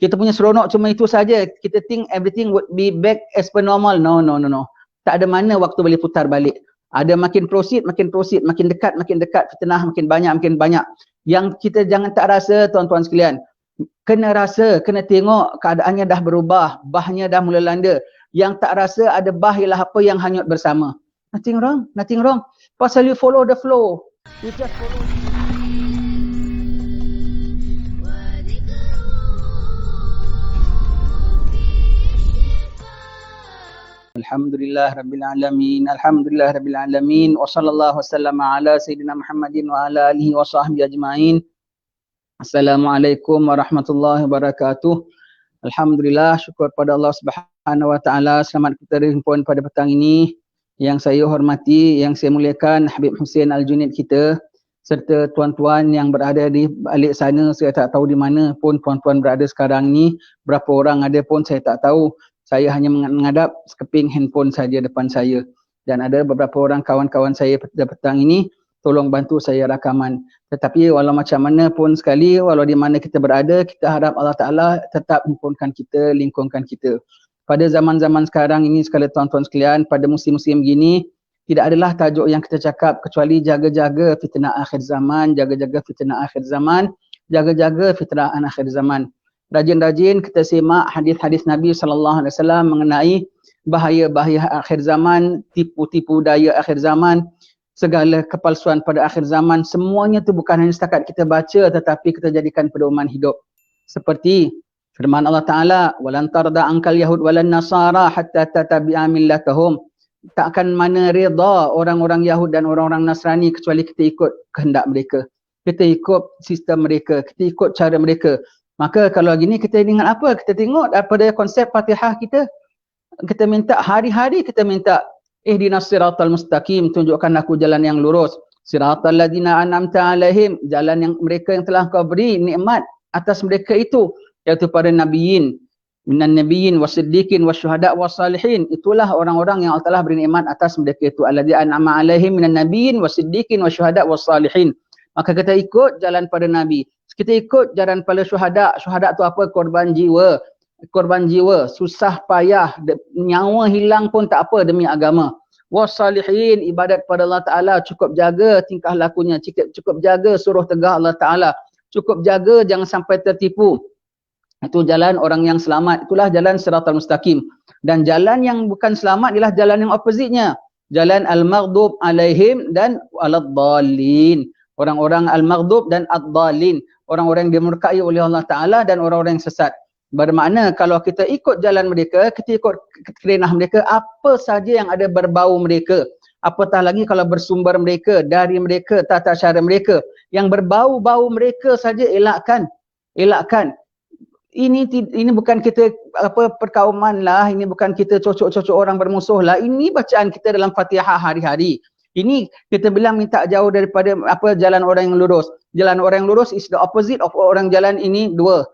Kita punya seronok cuma itu saja. Kita think everything would be back as per normal. No. Tak ada mana waktu boleh putar balik. Ada makin proceed, makin dekat, fitnah makin banyak. Yang kita jangan tak rasa, tuan-tuan sekalian. Kena rasa, kena tengok keadaannya dah berubah, bahnya dah mula landa. Yang tak rasa ada bah ialah apa yang hanyut bersama. Nothing wrong. Pasal you follow the flow. You just follow. Alhamdulillah Rabbil Alamin wa sallallahu wasallama ala Sayyidina Muhammadin wa ala alihi wa sahbihi ajma'in. Assalamualaikum warahmatullahi wabarakatuh. Alhamdulillah, syukur pada Allah Subhanahu wa taala. Selamat kita berhimpun pada petang ini. Yang saya hormati, yang saya muliakan Habib Hussein Al-Junaid kita, serta tuan-tuan yang berada di balik sana. Saya tak tahu di mana pun tuan-tuan berada sekarang ni, berapa orang ada pun saya tak tahu. Saya hanya menghadap sekeping handphone saja depan saya. Dan ada beberapa orang kawan-kawan saya pada petang ini, tolong bantu saya rakaman. Tetapi walau macam mana pun sekali, walau di mana kita berada, kita harap Allah Ta'ala tetap himpunkan kita, lingkungkan kita. Pada zaman-zaman sekarang ini sekali tuan-tuan sekalian, pada musim-musim gini, tidak adalah tajuk yang kita cakap kecuali jaga-jaga fitnah akhir zaman, jaga-jaga fitnah akhir zaman, jaga-jaga fitnah akhir zaman. Rajin-rajin kita simak hadis-hadis Nabi SAW mengenai bahaya-bahaya akhir zaman, tipu-tipu daya akhir zaman, segala kepalsuan pada akhir zaman. Semuanya itu bukan hanya setakat kita baca tetapi kita jadikan pedoman hidup. Seperti firman Allah Ta'ala, walan tarda ankal yahud walan nasara hatta tatabi'a millatahum. Takkan mana reda orang-orang Yahud dan orang-orang Nasrani kecuali kita ikut kehendak mereka. Kita ikut sistem mereka, kita ikut cara mereka. Maka kalau gini kita ingat apa? Kita tengok daripada konsep Fatihah kita. Kita minta hari-hari kita minta ihdinas siratal mustaqim, tunjukkan aku jalan yang lurus. Siratal ladzina an'amta alaihim, jalan yang mereka yang telah kau beri nikmat atas mereka itu, iaitu para nabiyin, minan nabiyyin wasiddiqin wasyuhada wassalihin. Itulah orang-orang yang Allah telah beri nikmat atas mereka itu. Alladzina an'ama alaihim minan nabiyyin wasiddiqin wasyuhada wassalihin. Maka kita ikut jalan pada nabi. Kita ikut jalan pada syuhada. Syuhada tu apa? Korban jiwa. Korban jiwa, susah payah, nyawa hilang pun tak apa demi agama. Wassalihin, ibadat pada Allah Ta'ala, cukup jaga tingkah lakunya, cukup jaga suruh tegah Allah Ta'ala, cukup jaga jangan sampai tertipu. Itu jalan orang yang selamat, itulah jalan siratal mustaqim. Dan jalan yang bukan selamat ialah jalan yang opposite-nya. Jalan al-maghdub alaihim dan al-dhalin. Orang-orang al-maghdub dan ad-dhalin. Orang-orang yang dimurkai oleh Allah Ta'ala dan orang-orang yang sesat. Bermakna kalau kita ikut jalan mereka, kita ikut kerenah mereka, apa saja yang ada berbau mereka. Apatah lagi kalau bersumber mereka, dari mereka, tata cara mereka. Yang berbau-bau mereka saja elakkan. Elakkan. Ini bukan kita perkauman lah, ini bukan kita cocok-cocok orang bermusuh lah. Ini bacaan kita dalam Fatihah hari-hari. Ini kita bilang minta jauh daripada jalan orang yang lurus. Jalan orang yang lurus is the opposite of orang jalan ini dua.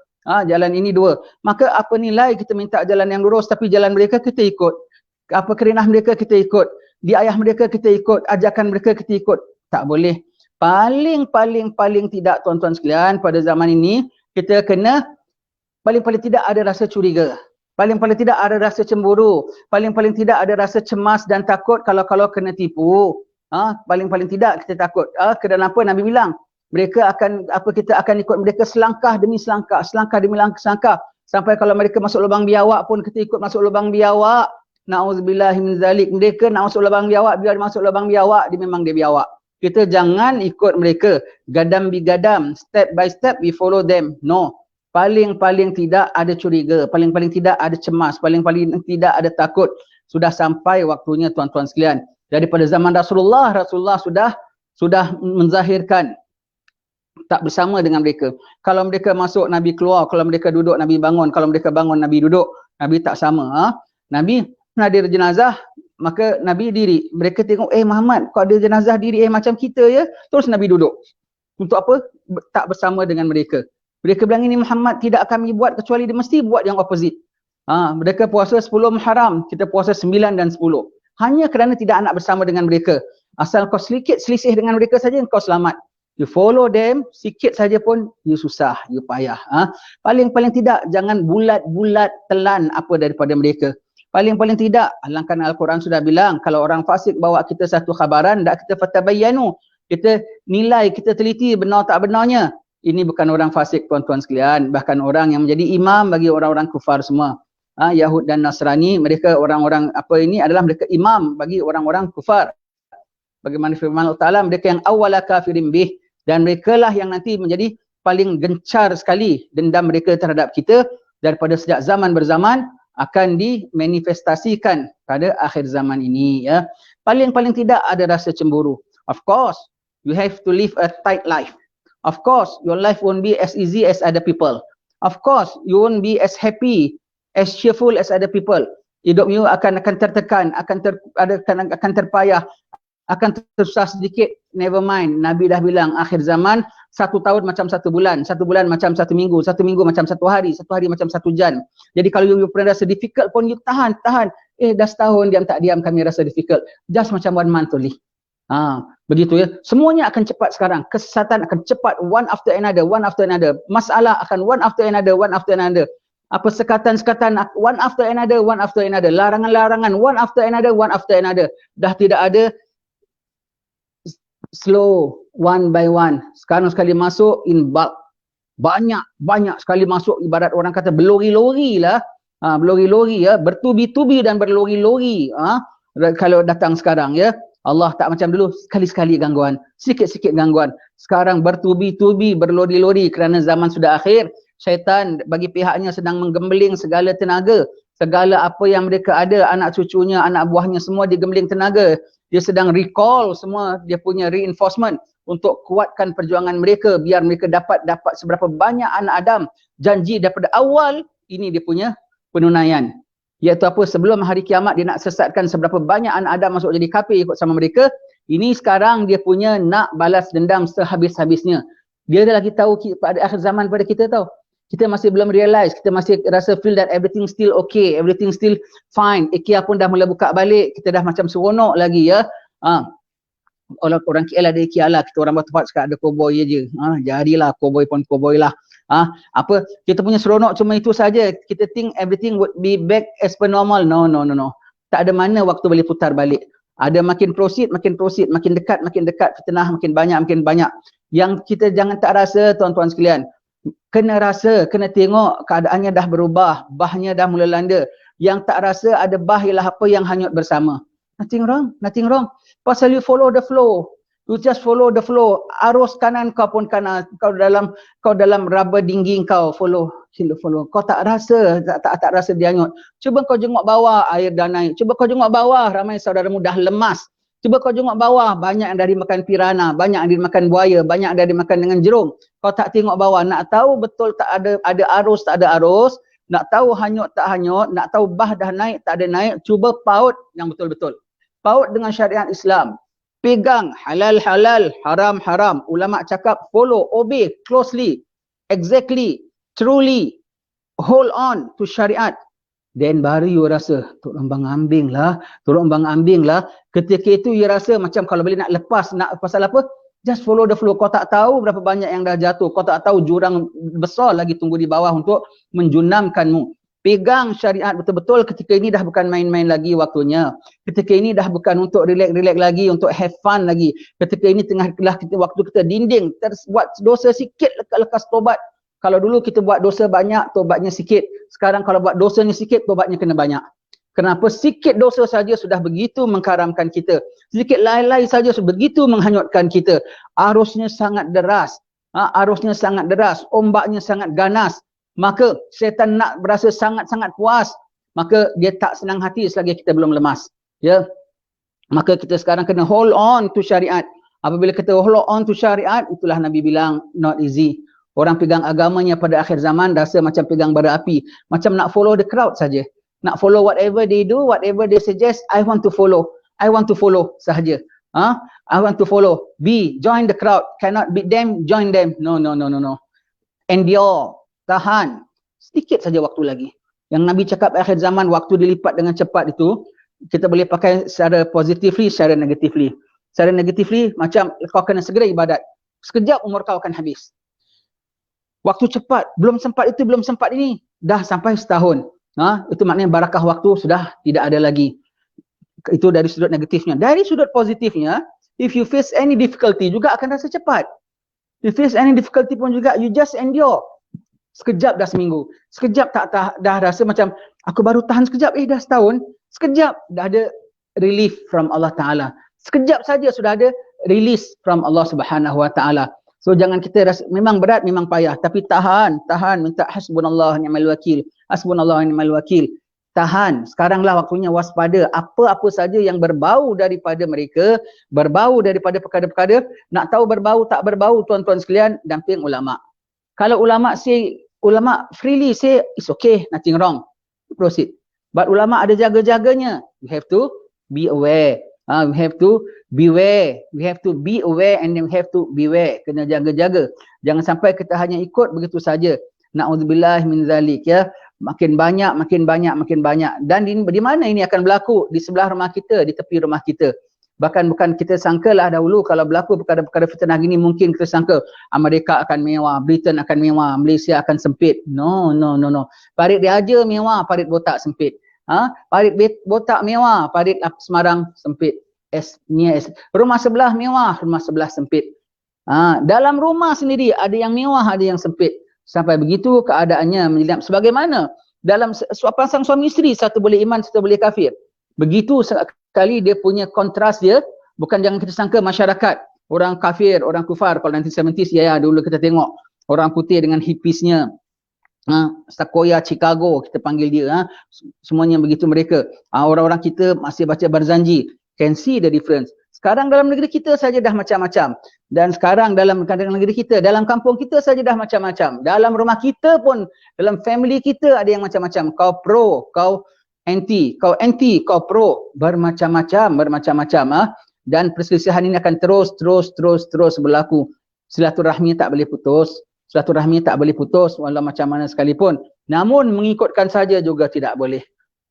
Jalan ini dua. Maka apa nilai kita minta jalan yang lurus tapi jalan mereka kita ikut. Apa kerenah mereka kita ikut. Di ayah mereka kita ikut. Ajakan mereka kita ikut. Tak boleh. Paling tidak tuan-tuan sekalian pada zaman ini kita kena paling tidak ada rasa curiga. Paling tidak ada rasa cemburu. Paling tidak ada rasa cemas dan takut kalau kena tipu. Paling tidak kita takut. Kenapa Nabi bilang? Mereka akan kita akan ikut mereka selangkah demi selangkah demi selangkah sampai kalau mereka masuk lubang biawak pun kita ikut masuk lubang biawak. Nauzubillahi min zalik. Mereka nak masuk lubang biawak, biar masuk lubang biawak, dia memang dia biawak. Kita jangan ikut mereka gadam bi gadam, step by step we follow them. No. Paling tidak ada curiga, paling tidak ada cemas, paling tidak ada takut. Sudah sampai waktunya tuan-tuan sekalian. Daripada zaman Rasulullah sudah menzahirkan tak bersama dengan mereka. Kalau mereka masuk, Nabi keluar. Kalau mereka duduk, Nabi bangun. Kalau mereka bangun, Nabi duduk. Nabi tak sama. Nabi hadir jenazah, maka Nabi diri. Mereka tengok, Muhammad, kau ada jenazah diri, macam kita ya. Terus Nabi duduk. Untuk apa? Tak bersama dengan mereka. Mereka bilang ini Muhammad tidak kami buat kecuali dia mesti buat yang opposite. Mereka puasa 10 Muharram, kita puasa 9 dan 10. Hanya kerana tidak nak bersama dengan mereka. Asal kau sedikit selisih dengan mereka saja, kau selamat. You follow them, sikit saja pun you susah, you payah. Paling-paling tidak jangan bulat-bulat telan apa daripada mereka. Paling-paling tidak, alangkan Al-Quran sudah bilang, kalau orang fasik bawa kita satu khabaran, tak kita fatabayyanu. Kita nilai, kita teliti benar tak benarnya. Ini bukan orang fasik tuan-tuan sekalian, bahkan orang yang menjadi imam bagi orang-orang kufar semua. Yahud dan Nasrani, mereka orang-orang apa ini adalah mereka imam bagi orang-orang kufar. Bagaimana firman Allah Ta'ala, mereka yang awwala kafirin bih, dan mereka lah yang nanti menjadi paling gencar sekali dendam mereka terhadap kita daripada sejak zaman berzaman akan dimanifestasikan pada akhir zaman ini, ya. Paling-paling tidak ada rasa cemburu. Of course, you have to live a tight life. Of course, your life won't be as easy as other people. Of course, you won't be as happy, as cheerful as other people. Hidup you akan tertekan, akan terpayah, akan tersusah sedikit. Never mind, Nabi dah bilang akhir zaman 1 tahun macam 1 bulan, 1 bulan macam 1 minggu, 1 minggu macam 1 hari, 1 hari macam 1 jam. Jadi kalau you pernah rasa difficult pun you tahan. Dah setahun diam tak diam kami rasa difficult. Just macam 1 month only. Begitu ya. Semuanya akan cepat sekarang. Kesesatan akan cepat, one after another, one after another. Masalah akan one after another, one after another. Apa sekatan-sekatan one after another, one after another. Larangan-larangan one after another, one after another. Dah tidak ada slow, one by one. Sekarang sekali masuk in bulk. Banyak sekali masuk, ibarat orang kata berlori-lori lah. Berlori-lori ya, bertubi-tubi dan berlori-lori. Kalau datang sekarang ya. Allah tak macam dulu, sekali-sekali gangguan, sikit-sikit gangguan. Sekarang bertubi-tubi, berlori-lori kerana zaman sudah akhir. Syaitan bagi pihaknya sedang menggembeling segala tenaga. Segala apa yang mereka ada, anak cucunya, anak buahnya semua digembeling tenaga. Dia sedang recall semua, dia punya reinforcement untuk kuatkan perjuangan mereka biar mereka dapat seberapa banyak anak Adam. Janji daripada awal, ini dia punya penunaian. Iaitu apa? Sebelum hari kiamat dia nak sesatkan seberapa banyak anak Adam masuk jadi kafir ikut sama mereka. Ini sekarang dia punya nak balas dendam sehabis-habisnya. Dia dah lagi tahu pada akhir zaman pada kita tahu. Kita masih belum realize, kita masih rasa feel that everything still okay, everything still fine. IKEA pun dah mula buka balik, kita dah macam seronok lagi ya. Orang KL ada IKEA lah, kita orang Batu Pahat sekarang ada cowboy je. Jadilah cowboy pun cowboy lah. Apa kita punya seronok cuma itu saja. Kita think everything would be back as per normal. No. Tak ada mana waktu boleh putar balik. Ada makin proceed, makin dekat, fitnah makin banyak. Yang kita jangan tak rasa tuan-tuan sekalian. Kena rasa, kena tengok keadaannya dah berubah, bahnya dah mula landa. Yang tak rasa ada bah ialah apa yang hanyut bersama. Nothing wrong. Pasal you follow the flow. You just follow the flow. Arus kanan kau pun kanan. Kau dalam raba dinggi kau follow. Kau tak rasa, tak rasa dia hanyut. Cuba kau jenguk bawah, air dah naik. Cuba kau jenguk bawah, ramai saudaramu dah lemas. Cuba kau jenguk bawah, banyak yang dari makan pirana, banyak yang dari makan buaya, banyak yang dari makan dengan jerung. Kau tak tengok bawah, nak tahu betul tak ada arus, tak ada arus, nak tahu hanyut tak hanyut, nak tahu bah dah naik, tak ada naik, cuba paut yang betul-betul. Paut dengan syariat Islam. Pegang halal, haram. Ulama cakap follow, obey closely, exactly, truly, hold on to syariat. Then baru you rasa, turun bang ambing lah. Ketika itu you rasa macam kalau boleh nak lepas, nak pasal apa? Just follow the flow. Kau tak tahu berapa banyak yang dah jatuh. Kau tak tahu jurang besar lagi tunggu di bawah untuk menjunamkanmu. Pegang syariat betul-betul. Ketika ini dah bukan main-main lagi waktunya. Ketika ini dah bukan untuk relax lagi, untuk have fun lagi. Ketika ini tengahlah waktu kita dinding, buat dosa sikit lekas tobat. Kalau dulu kita buat dosa banyak, tobatnya sikit. Sekarang kalau buat dosanya sikit, tobatnya kena banyak. Kenapa? Sikit dosa saja sudah begitu mengkaramkan kita. Sedikit lalai saja sudah begitu menghanyutkan kita. Arusnya sangat deras. Ombaknya sangat ganas. Maka syaitan nak berasa sangat-sangat puas. Maka dia tak senang hati selagi kita belum lemas. Ya. Maka kita sekarang kena hold on to syariat. Apabila kita hold on to syariat, itulah Nabi bilang not easy. Orang pegang agamanya pada akhir zaman rasa macam pegang bara api. Macam nak follow the crowd saja. Nak follow whatever they do, whatever they suggest, I want to follow sahaja. I want to follow. Join the crowd. Cannot beat them, join them. No. Endure, tahan. Sedikit saja waktu lagi. Yang Nabi cakap akhir zaman, waktu dilipat dengan cepat itu, kita boleh pakai secara positively, secara negatively. Secara negatively, macam kau kena segera ibadat. Sekejap umur kau akan habis. Waktu cepat, belum sempat itu, belum sempat ini, dah sampai setahun. Itu maknanya barakah waktu sudah tidak ada lagi. Itu dari sudut negatifnya. Dari sudut positifnya, if you face any difficulty juga akan rasa cepat. If you face any difficulty pun juga, you just endure. Sekejap dah seminggu. Sekejap dah rasa macam, aku baru tahan sekejap, dah setahun. Sekejap dah ada relief from Allah Ta'ala. Sekejap saja sudah ada release from Allah Subhanahu Wa Ta'ala. So jangan kita rasa, memang berat, memang payah. Tapi tahan, minta hasbunallah ni'mal wakil. Hasbunallah ni'mal wakil. Tahan, sekaranglah waktunya waspada. Apa-apa saja yang berbau daripada mereka, berbau daripada perkara-perkara, nak tahu berbau tak berbau, tuan-tuan sekalian, damping ulama'. Kalau ulama' freely say, it's okay, nothing wrong. Proceed. But ulama' ada jaga-jaganya. You have to be aware. We have to beware. We have to be aware and then we have to beware. Kena jaga-jaga. Jangan sampai kita hanya ikut begitu saja. Na'udzubillah min zalik, ya. Makin banyak. Dan di mana ini akan berlaku? Di sebelah rumah kita, di tepi rumah kita. Bahkan bukan kita sangkalah dahulu kalau berlaku perkara-perkara fitnah gini, mungkin kita sangka Amerika akan mewah, Britain akan mewah, Malaysia akan sempit. No. Parit dia aja mewah, parit botak sempit. Parit botak mewah, parit Semarang sempit. Rumah sebelah mewah, rumah sebelah sempit. Dalam rumah sendiri ada yang mewah, ada yang sempit. Sampai begitu keadaannya menyelam. Sebagaimana dalam pasang suami isteri, satu boleh iman, satu boleh kafir. Begitu sekali dia punya kontras dia. Bukan jangan kita sangka masyarakat, orang kafir, orang kufar. Kalau 1970s, ya dulu kita tengok orang putih dengan hippiesnya. Sequoia Chicago kita panggil dia, semuanya begitu mereka. Orang-orang kita masih baca Barzanji. Can see the difference. Sekarang dalam negeri kita saja dah macam-macam. Dan sekarang dalam negeri kita, dalam kampung kita saja dah macam-macam. Dalam rumah kita pun, dalam family kita ada yang macam-macam. Kau pro, kau anti, kau pro. Bermacam-macam. Dan perselisihan ini akan terus berlaku. Silaturahmi tak boleh putus. Walau macam mana sekalipun. Namun mengikutkan saja juga tidak boleh.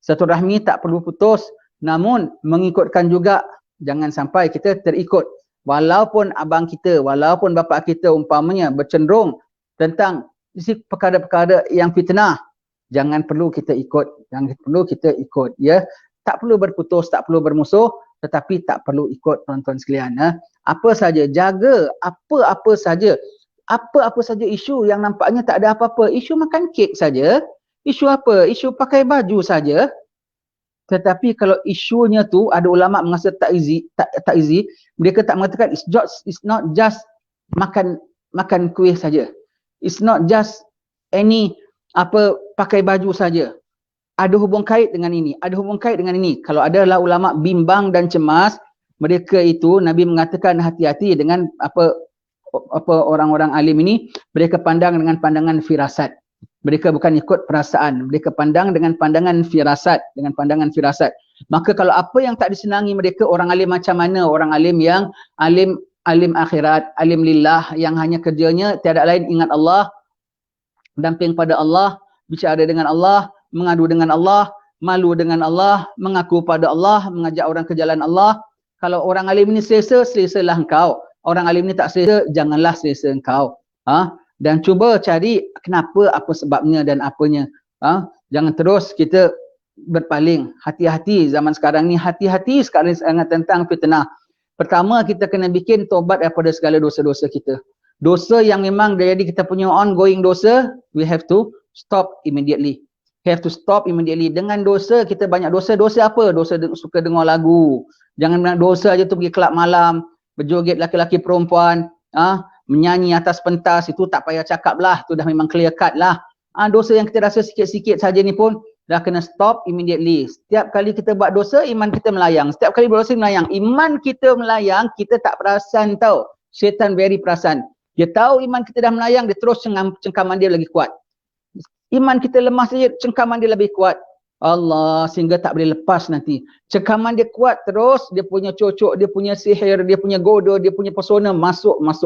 Silaturahmi tak perlu putus. Namun mengikutkan juga, jangan sampai kita terikut. Walaupun abang kita, walaupun bapa kita umpamanya bercenderung tentang perkara-perkara yang fitnah, jangan perlu kita ikut. Ya. Tak perlu berputus, tak perlu bermusuh, tetapi tak perlu ikut, tuan-tuan sekalian. Apa saja, jaga apa-apa saja isu yang nampaknya tak ada apa-apa. Isu makan kek saja. Isu apa? Isu pakai baju saja. Tetapi kalau isunya tu ada ulama mengasa tak easy, mereka tak mengatakan it's not just makan kuih saja. It's not just any pakai baju saja. Ada hubung kait dengan ini, Kalau adalah ulama bimbang dan cemas, mereka itu Nabi mengatakan hati-hati dengan apa orang-orang alim ini, mereka pandang dengan pandangan firasat. Mereka bukan ikut perasaan. Mereka pandang dengan pandangan firasat. Maka kalau apa yang tak disenangi mereka, orang alim macam mana? Orang alim yang alim akhirat, alim lillah, yang hanya kerjanya tiada lain ingat Allah, damping pada Allah, bicara dengan Allah, mengadu dengan Allah, malu dengan Allah, mengaku pada Allah, mengajak orang ke jalan Allah. Kalau orang alim ini selesalah engkau. Orang alim ini tak selesa, janganlah selesa engkau. Dan cuba cari kenapa, apa sebabnya dan apanya. Jangan terus kita berpaling. Hati-hati zaman sekarang ni, hati-hati sekarang tentang fitnah. Pertama, kita kena bikin tobat daripada segala dosa-dosa kita. Dosa yang memang jadi kita punya ongoing dosa, we have to stop immediately. Dengan dosa, kita banyak dosa. Dosa apa? Dosa suka dengar lagu. Jangan bilang dosa je tu pergi kelab malam, berjoget laki-laki perempuan, menyanyi atas pentas, itu tak payah cakap lah, tu dah memang clear cut lah. Dosa yang kita rasa sikit-sikit saja ni pun dah kena stop immediately. Setiap kali kita buat dosa, iman kita melayang. Iman kita melayang, kita tak perasan tau. Syaitan very perasan. Dia tahu iman kita dah melayang, dia terus cengkaman dia lagi kuat. Iman kita lemah saja, cengkaman dia lebih kuat. Allah, sehingga tak boleh lepas nanti. Cengkaman dia kuat terus, dia punya cocok, dia punya sihir, dia punya goda, dia punya pesona masuk. Lepas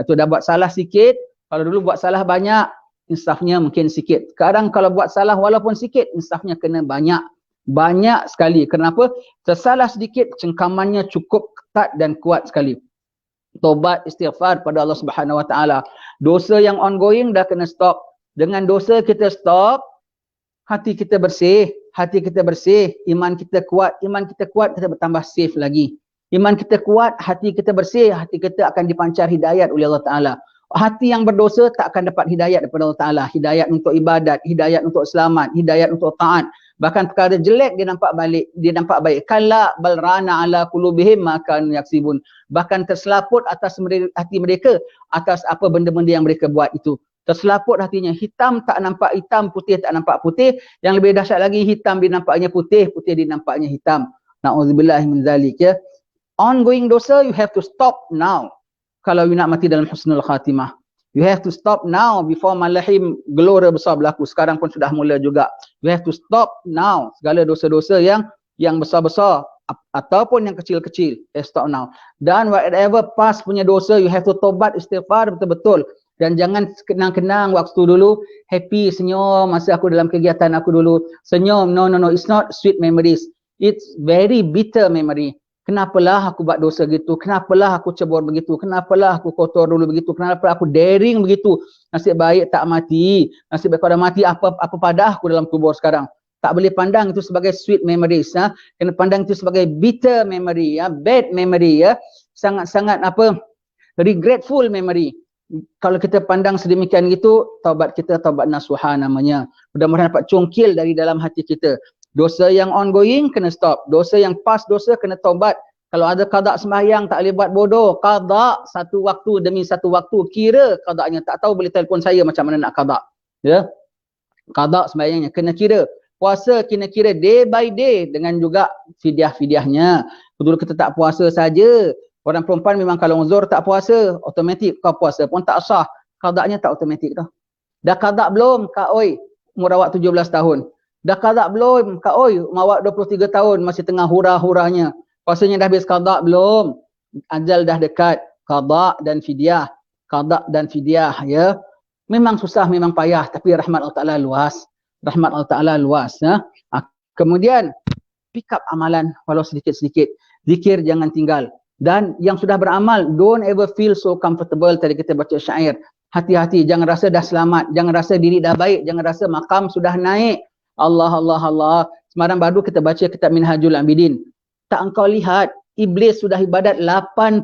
tu dah buat salah sikit, kalau dulu buat salah banyak, insafnya mungkin sikit. Sekarang kalau buat salah walaupun sikit, insafnya kena banyak. Banyak sekali. Kenapa? Tersalah sedikit, cengkamannya cukup ketat dan kuat sekali. Tobat, istighfar pada Allah Subhanahu Wa Taala. Dosa yang ongoing dah kena stop. Dengan dosa kita stop, hati kita bersih, iman kita kuat, kita bertambah safe lagi. Iman kita kuat, hati kita bersih, hati kita akan dipancar hidayat oleh Allah Ta'ala. Hati yang berdosa tak akan dapat hidayat daripada Allah Ta'ala. Hidayat untuk ibadat, hidayat untuk selamat, hidayat untuk taat. Bahkan perkara jelek dia nampak baik. Kalla bal rana ala qulubihim ma kanu yaksibun. Bahkan terselaput atas hati mereka atas apa benda-benda yang mereka buat itu. Terselaput hatinya, hitam tak nampak hitam, putih tak nampak putih. Yang lebih dahsyat lagi, hitam dinampaknya putih, putih dinampaknya hitam. Na'udzubillah min zalik, ya. Ongoing dosa, you have to stop now. Kalau you nak mati dalam husnul khatimah, you have to stop now before malahim gelora besar berlaku. Sekarang pun sudah mula juga. You have to stop now. Segala dosa-dosa yang besar-besar ataupun yang kecil-kecil, stop now. Dan whatever past punya dosa, you have to tobat, istighfar betul-betul. Dan jangan kenang-kenang waktu dulu, happy, senyum masa aku dalam kegiatan aku dulu. Senyum, no, it's not sweet memories. It's very bitter memory. Kenapalah aku buat dosa gitu? Kenapalah aku cebur begitu? Kenapalah aku kotor dulu begitu? Kenapa aku daring begitu? Nasib baik tak mati. Nasib baik kalau mati, apa pada aku dalam kubur sekarang? Tak boleh pandang itu sebagai sweet memories. Kena pandang itu sebagai bitter memory, bad memory, sangat-sangat regretful memory. Kalau kita pandang sedemikian gitu, taubat kita taubat nasuha namanya. Mudah-mudahan dapat congkil dari dalam hati kita. Dosa yang ongoing kena stop. Dosa yang past dosa kena taubat. Kalau ada qada sembahyang tak boleh buat bodoh. Qada satu waktu demi satu waktu. Kira qadanya. Tak tahu boleh telefon saya macam mana nak qada. Ya. Qada sembahyangnya kena kira. Puasa kena kira day by day dengan juga fidyah-fidyahnya. Dulu kita tak puasa saja. Orang perempuan memang kalau uzur tak puasa, automatik kau puasa pun tak sah. Qadanya tak automatik dah. Dah qada belum Kak Oi? Umur awak 17 tahun. Dah qada belum Kak Oi? Umur awak 23 tahun masih tengah hura-huranya. Puasanya dah habis qada belum? Ajal dah dekat. Qada dan fidyah. Qada dan fidyah, ya. Memang susah, memang payah, tapi rahmat Allah Ta'ala luas. Rahmat Allah Ta'ala luas, ya. Kemudian pick up amalan walau sedikit-sedikit. Zikir jangan tinggal. Dan yang sudah beramal, don't ever feel so comfortable. Tadi kita baca syair. Hati-hati, jangan rasa dah selamat. Jangan rasa diri dah baik. Jangan rasa makam sudah naik. Allah. Semalam baru kita baca kitab Minhajul Abidin. Tak engkau lihat, Iblis sudah ibadat 80,000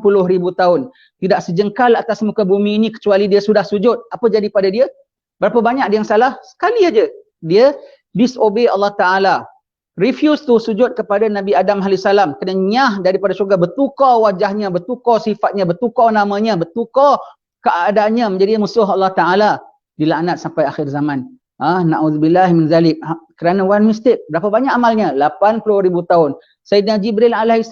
tahun. Tidak sejengkal atas muka bumi ini kecuali dia sudah sujud. Apa jadi pada dia? Berapa banyak dia yang salah? Sekali aja. Dia disobey Allah Ta'ala. Refuse to sujud kepada Nabi Adam AS. Kena nyah daripada syurga. Bertukar wajahnya, bertukar sifatnya, bertukar namanya, bertukar keadaannya menjadi musuh Allah Ta'ala. Dilaknat sampai akhir zaman. Na'udzubillah min zalik. Kerana one mistake. Berapa banyak amalnya? 80,000 tahun. Sayyidina Jibril AS.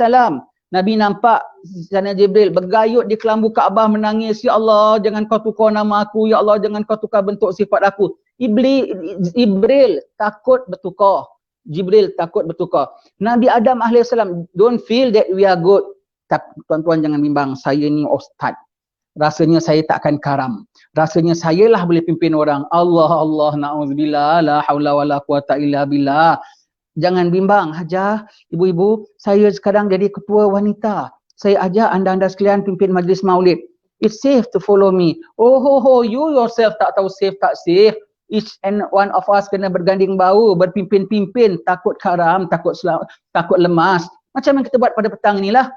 Nabi nampak Sayyidina Jibril bergayut di kelambu Kaabah menangis. Ya Allah, jangan kau tukar nama aku. Ya Allah, jangan kau tukar bentuk sifat aku. Jibril takut bertukar. Jibril takut bertukar. Nabi Adam AS, don't feel that we are good. Tuan-tuan jangan bimbang, saya ni ustaz. Rasanya saya takkan karam. Rasanya saya lah boleh pimpin orang. Allah, na'udzubillah, la hawla wa la quwata illa billah. Jangan bimbang, Hajah, ibu-ibu, saya sekarang jadi ketua wanita. Saya ajak anda sekalian pimpin majlis maulid. It's safe to follow me. Oh, you yourself tak tahu safe tak safe. Each and one of us kena berganding bahu, berpimpin-pimpin, takut karam, takut lemas. Macam yang kita buat pada petang inilah.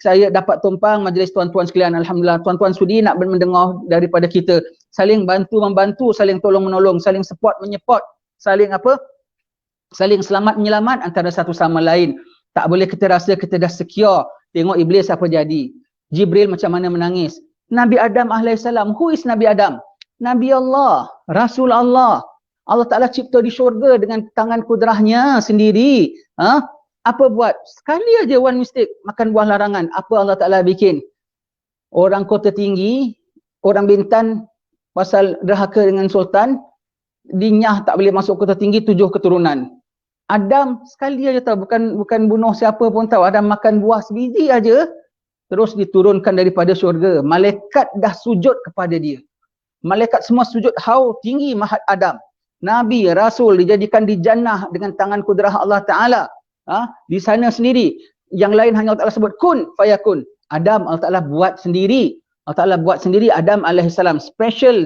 Saya dapat tumpang majlis tuan-tuan sekalian. Alhamdulillah, tuan-tuan sudi nak mendengar daripada kita. Saling bantu-membantu, saling tolong-menolong, saling support menyeport, saling selamat menyelamat antara satu sama lain. Tak boleh kita rasa kita dah secure. Tengok Iblis apa jadi. Jibril macam mana menangis. Nabi Adam AS, who is Nabi Adam? Nabi Allah, Rasul Allah. Allah Ta'ala cipta di syurga dengan tangan kudrahnya sendiri. Apa buat? Sekali aja one mistake, makan buah larangan. Apa Allah Ta'ala bikin? Orang kota tinggi, orang Bintan, pasal derhaka dengan sultan, dinyah tak boleh masuk kota tinggi, 7 keturunan. Adam sekali aja tahu, bukan bunuh siapa pun tahu. Adam makan buah sebiji aja, terus diturunkan daripada syurga. Malaikat dah sujud kepada dia. Malaikat semua sujud. How tinggi mahat Adam. Nabi, Rasul dijadikan di jannah dengan tangan kudrah Allah Ta'ala. Di sana sendiri. Yang lain hanya Allah Ta'ala sebut kun fayakun. Adam Allah Ta'ala buat sendiri. Allah Ta'ala buat sendiri Adam alaihissalam. Special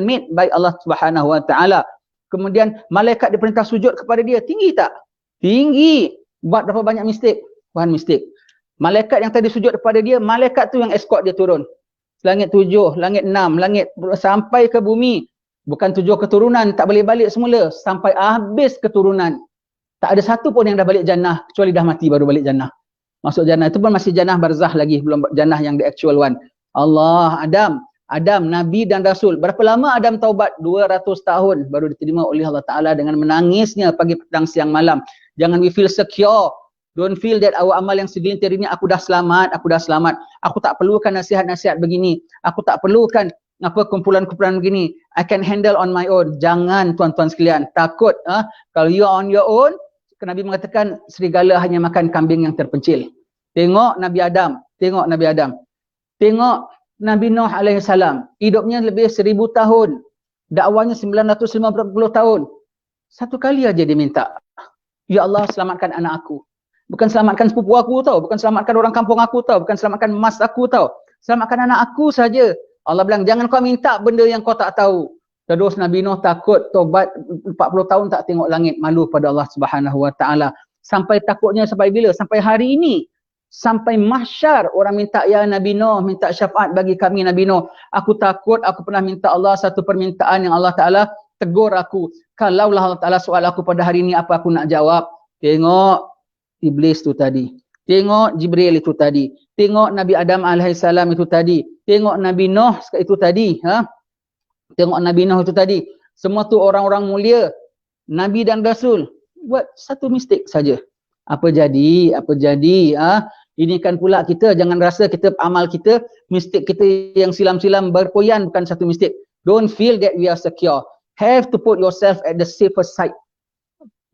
made by Allah Subhanahu Wa Ta'ala. Kemudian malaikat diperintah sujud kepada dia. Tinggi tak? Tinggi. Buat berapa banyak mistake? One mistake. Malaikat yang tadi sujud kepada dia, malaikat tu yang escort dia turun. Langit 7, langit 6, langit sampai ke bumi. Bukan 7 keturunan, tak boleh balik semula. Sampai habis keturunan. Tak ada satu pun yang dah balik jannah. Kecuali dah mati baru balik jannah. Masuk jannah. Itu pun masih jannah barzah lagi. Belum jannah yang the actual one. Allah, Adam, Nabi dan Rasul. Berapa lama Adam taubat? 200 tahun. Baru diterima oleh Allah Ta'ala dengan menangisnya pagi, petang, siang, malam. Jangan we feel secure. Don't feel that our amal yang segelintir ini, aku dah selamat. Aku tak perlukan nasihat-nasihat begini. Aku tak perlukan kumpulan-kumpulan begini. I can handle on my own. Jangan tuan-tuan sekalian. Takut. Kalau you are on your own, Nabi mengatakan serigala hanya makan kambing yang terpencil. Tengok Nabi Adam. Tengok Nabi Nuh alaihissalam. Hidupnya lebih 1000 tahun. Dakwanya 950 tahun. Satu kali aja dia minta. Ya Allah, selamatkan anak aku. Bukan selamatkan sepupu aku tau. Bukan selamatkan orang kampung aku tau. Bukan selamatkan emas aku tau. Selamatkan anak aku saja. Allah bilang, jangan kau minta benda yang kau tak tahu. Terus Nabi Nuh takut, tobat 40 tahun tak tengok langit. Malu pada Allah Subhanahu Wa Ta'ala. Sampai takutnya sampai bila? Sampai hari ini. Sampai mahsyar orang minta, ya Nabi Nuh, minta syafaat bagi kami Nabi Nuh. Aku takut, aku pernah minta Allah satu permintaan yang Allah Ta'ala tegur aku. Kalaulah Allah Ta'ala soal aku pada hari ini, apa aku nak jawab? Tengok Iblis tu tadi. Tengok Jibril itu tadi. Tengok Nabi Adam alaihissalam itu tadi. Tengok Nabi Nuh itu tadi. Tengok Nabi Nuh itu tadi. Semua tu orang-orang mulia. Nabi dan Rasul. Buat satu mistake saja. Apa jadi? Ini kan pula kita, jangan rasa kita amal kita, mistake kita yang silam-silam berpoyan bukan satu mistake. Don't feel that we are secure. Have to put yourself at the safer side.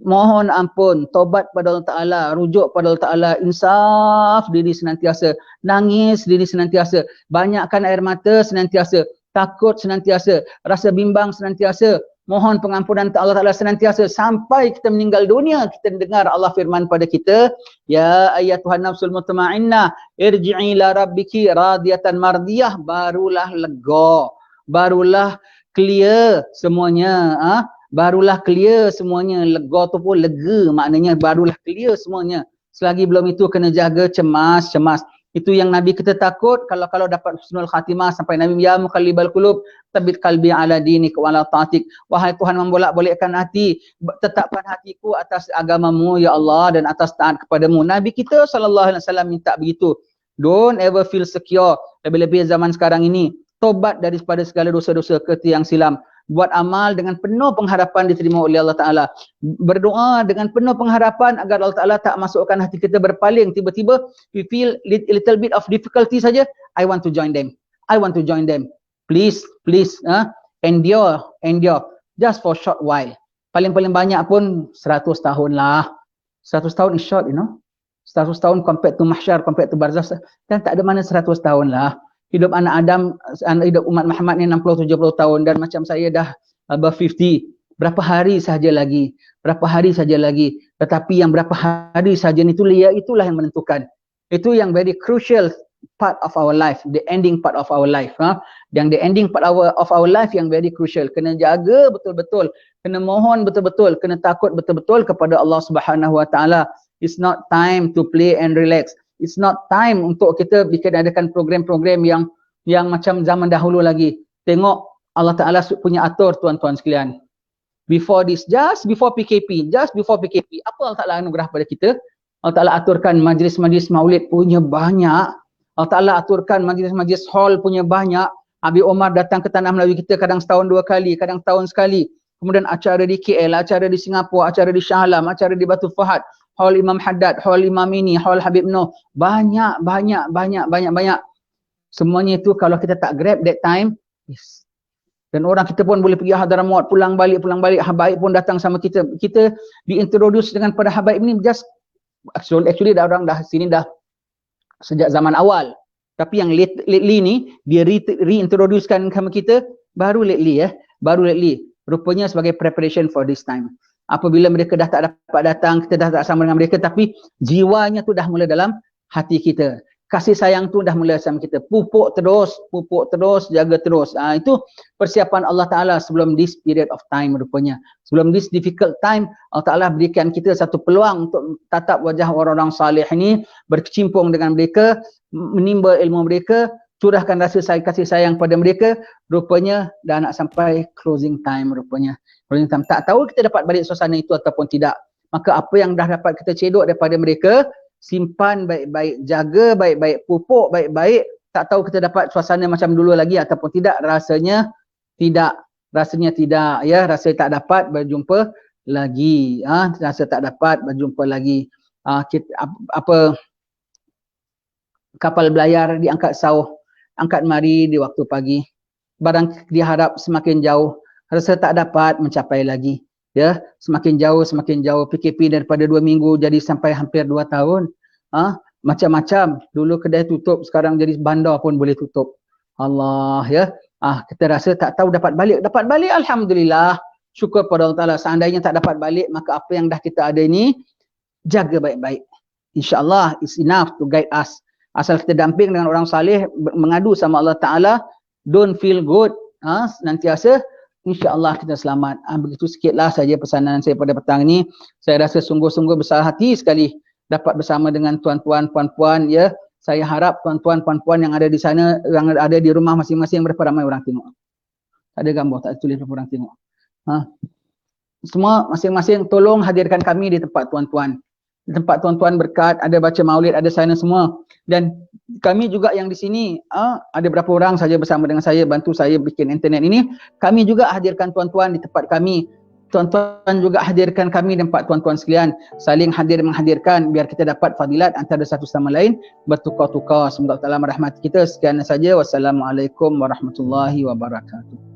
Mohon ampun, tobat pada Allah Ta'ala, rujuk pada Allah Ta'ala, insaf diri senantiasa, nangis diri senantiasa, banyakkan air mata senantiasa, takut senantiasa, rasa bimbang senantiasa, mohon pengampunan Allah Ta'ala senantiasa sampai kita meninggal dunia. Kita dengar Allah firman pada kita, ya ayyatuhan nafsul mutmainnah irji'i ila rabbiki radiyatan mardiyah. Barulah lega, barulah clear semuanya. Barulah clear semuanya. Lega tu pun lega, maknanya barulah clear semuanya. Selagi belum itu kena jaga cemas. Itu yang Nabi kita takut, kalau dapat husnul khatimah sampai Nabi, ya muqallibal qulub tabbit qalbi ala dinik wa ala ta'atik. Wahai Tuhan membolak-balikkan hati, tetapkan hatiku atas agamamu ya Allah dan atas taat kepadamu. Nabi kita sallallahu alaihi wasallam minta begitu. Don't ever feel secure. Lebih-lebih zaman sekarang ini, tobat daripada segala dosa-dosa ke tiang silam. Buat amal dengan penuh pengharapan diterima oleh Allah Ta'ala. Berdoa dengan penuh pengharapan agar Allah Ta'ala tak masukkan hati kita berpaling. Tiba-tiba we feel little bit of difficulty saja. I want to join them. Please, endure. Just for short while. Paling-paling banyak pun 100 tahun lah. 100 tahun is short, 100 tahun compared to mahsyar, compared to barzakh. Dan tak ada mana 100 tahun lah. Hidup anak Adam, hidup umat Muhammad ni 60-70 tahun dan macam saya dah above 50. Berapa hari saja lagi. Tetapi yang berapa hari saja ni itulah yang menentukan. Itu yang very crucial part of our life, the ending part of our life. Yang the ending part of our life yang very crucial. Kena jaga betul-betul, kena mohon betul-betul, kena takut betul-betul kepada Allah Subhanahu Wa Ta'ala. It's not time to play and relax. It's not time untuk kita adakan program-program yang macam zaman dahulu lagi. Tengok Allah Ta'ala punya atur tuan-tuan sekalian. Just before PKP, apa Allah Ta'ala anugerah pada kita? Allah Ta'ala aturkan majlis-majlis maulid punya banyak. Allah Ta'ala aturkan majlis-majlis hall punya banyak. Habib Omar datang ke Tanah Melayu kita kadang setahun 2 kali, kadang tahun sekali. Kemudian acara di KL, acara di Singapura, acara di Shah Alam, acara di Batu Fahad. Hall Imam Haddad, Hall Imam ini, Hall Habib Noh. Banyak. Semuanya itu kalau kita tak grab that time, yes. Dan orang kita pun boleh pergi Hadramaut, pulang balik. Habaib pun datang sama kita. Kita diintroduce dengan pada Habaib ni actually dah orang dah sini dah sejak zaman awal. Tapi yang lately ni, dia reintroducekan sama kita, baru lately. Rupanya sebagai preparation for this time. Apabila mereka dah tak dapat datang, kita dah tak sama dengan mereka, tapi jiwanya tu dah mula dalam hati kita. kasih sayang tu dah mula sama kita. Pupuk terus, jaga terus. Itu persiapan Allah Ta'ala sebelum this period of time rupanya. Sebelum this difficult time, Allah Ta'ala berikan kita satu peluang untuk tatap wajah orang-orang salih ini, berkecimpung dengan mereka, menimba ilmu mereka, curahkan rasa kasih sayang pada mereka. Rupanya dah nak sampai closing time rupanya. Closing time. Tak tahu kita dapat balik suasana itu ataupun tidak. Maka apa yang dah dapat kita cedok daripada mereka, simpan baik-baik, jaga baik-baik, pupuk baik-baik. Tak tahu kita dapat suasana macam dulu lagi ataupun tidak. Rasanya tidak ya, rasa tak dapat berjumpa lagi. Rasa tak dapat berjumpa lagi. Kapal belayar diangkat sauh, angkat mari di waktu pagi. Barang diharap semakin jauh, rasa tak dapat mencapai lagi. Ya, semakin jauh PKP daripada 2 minggu jadi sampai hampir 2 tahun. Macam-macam. Dulu kedai tutup, sekarang jadi bandar pun boleh tutup. Allah ya. Kita rasa tak tahu dapat balik. Dapat balik alhamdulillah. Syukur pada Allah Taala. Seandainya tak dapat balik, maka apa yang dah kita ada ini jaga baik-baik. InsyaAllah is enough to guide us. Asal kita damping dengan orang saleh, mengadu sama Allah Taala, don't feel good. Senantiasa InsyaAllah kita selamat. Begitu sikitlah saja pesanan saya pada petang ini. Saya rasa sungguh-sungguh besar hati sekali dapat bersama dengan tuan-tuan, puan-puan ya. Saya harap tuan-tuan, puan-puan yang ada di sana, yang ada di rumah masing-masing, berapa ramai orang tengok. Tak ada gambar, tak ada tulis berapa orang tengok. Semua masing-masing tolong hadirkan kami di tempat tuan-tuan. Di tempat tuan-tuan berkat, ada baca maulid, ada sana semua. Dan kami juga yang di sini, ada berapa orang saja bersama dengan saya, bantu saya bikin internet ini. Kami juga hadirkan tuan-tuan di tempat kami. Tuan-tuan juga hadirkan kami di tempat tuan-tuan sekalian. Saling hadir menghadirkan biar kita dapat fadilat antara satu sama lain, bertukar-tukar. Semoga Allah merahmati kita. Sekian saja. Wassalamualaikum warahmatullahi wabarakatuh.